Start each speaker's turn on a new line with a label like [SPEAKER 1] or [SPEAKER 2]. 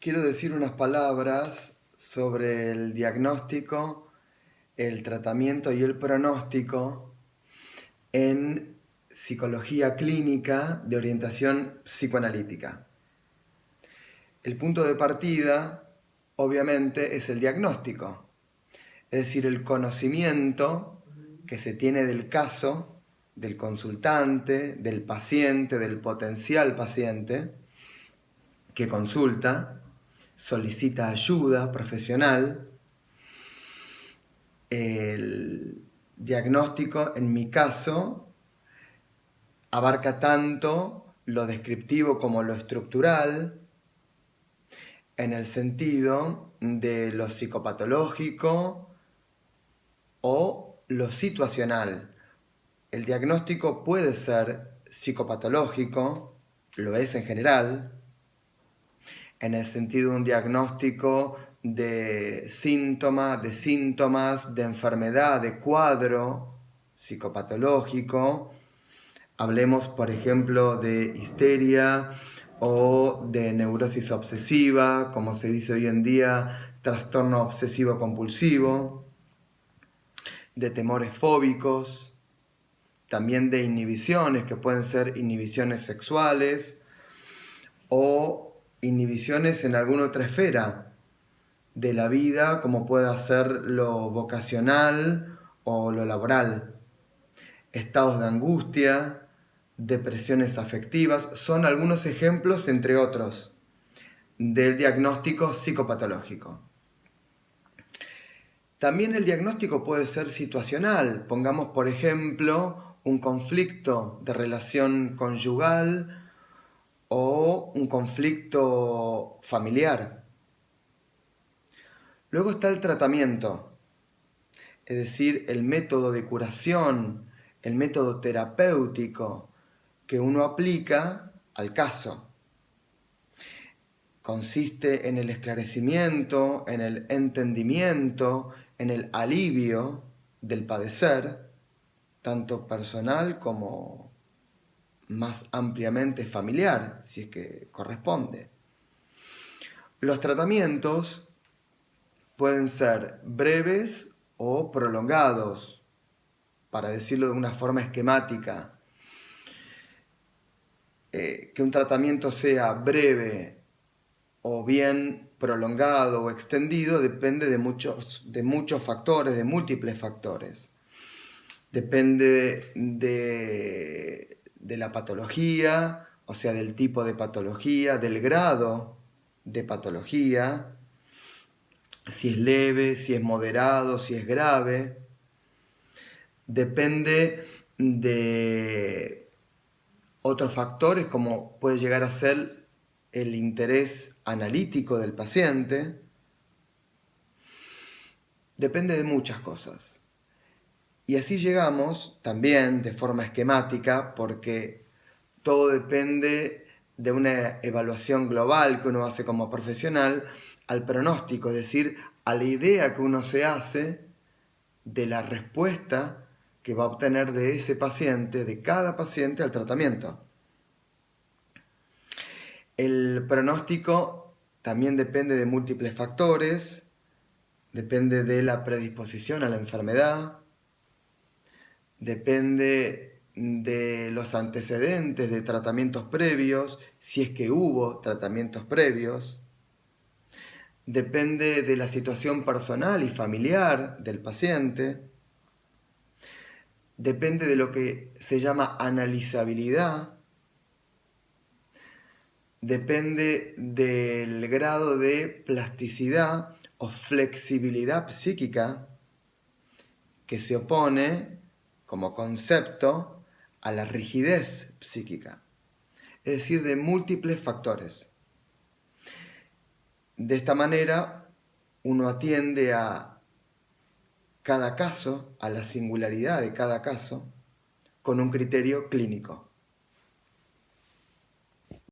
[SPEAKER 1] quiero decir unas palabras sobre el diagnóstico, el tratamiento y el pronóstico en psicología clínica de orientación psicoanalítica. El punto de partida, obviamente, es el diagnóstico, es decir, el conocimiento que se tiene del caso, del consultante, del paciente, del potencial paciente que consulta, solicita ayuda profesional. El diagnóstico, en mi caso, abarca tanto lo descriptivo como lo estructural, en el sentido de lo psicopatológico o lo situacional. El diagnóstico puede ser psicopatológico, lo es en general, en el sentido de un diagnóstico de síntomas, de enfermedad, de cuadro psicopatológico. Hablemos, por ejemplo, de histeria o de neurosis obsesiva, como se dice hoy en día, trastorno obsesivo-compulsivo, de temores fóbicos, también de inhibiciones, que pueden ser inhibiciones sexuales o inhibiciones en alguna otra esfera de la vida, como pueda ser lo vocacional o lo laboral. Estados de angustia, depresiones afectivas, son algunos ejemplos, entre otros, del diagnóstico psicopatológico. También el diagnóstico puede ser situacional. Pongamos, por ejemplo, un conflicto de relación conyugal o un conflicto familiar. Luego está el tratamiento, es decir, el método de curación, el método terapéutico que uno aplica al caso. Consiste en el esclarecimiento, en el entendimiento, en el alivio del padecer, tanto personal como más ampliamente familiar, si es que corresponde. Los tratamientos pueden ser breves o prolongados, para decirlo de una forma esquemática. Que un tratamiento sea breve o bien prolongado o extendido depende de muchos factores, de múltiples factores. Depende de la patología, o sea, del tipo de patología, del grado de patología, si es leve, si es moderado, si es grave. Depende de otros factores como puede llegar a ser el interés analítico del paciente. Depende de muchas cosas. Y así llegamos también de forma esquemática, porque todo depende de una evaluación global que uno hace como profesional, al pronóstico, es decir, a la idea que uno se hace de la respuesta que va a obtener de ese paciente, de cada paciente, al tratamiento. El pronóstico también depende de múltiples factores, depende de la predisposición a la enfermedad, depende de los antecedentes de tratamientos previos, si es que hubo tratamientos previos, depende de la situación personal y familiar del paciente, depende de lo que se llama analizabilidad, depende del grado de plasticidad o flexibilidad psíquica que se opone como concepto a la rigidez psíquica, es decir, de múltiples factores. De esta manera, uno atiende a cada caso, a la singularidad de cada caso, con un criterio clínico.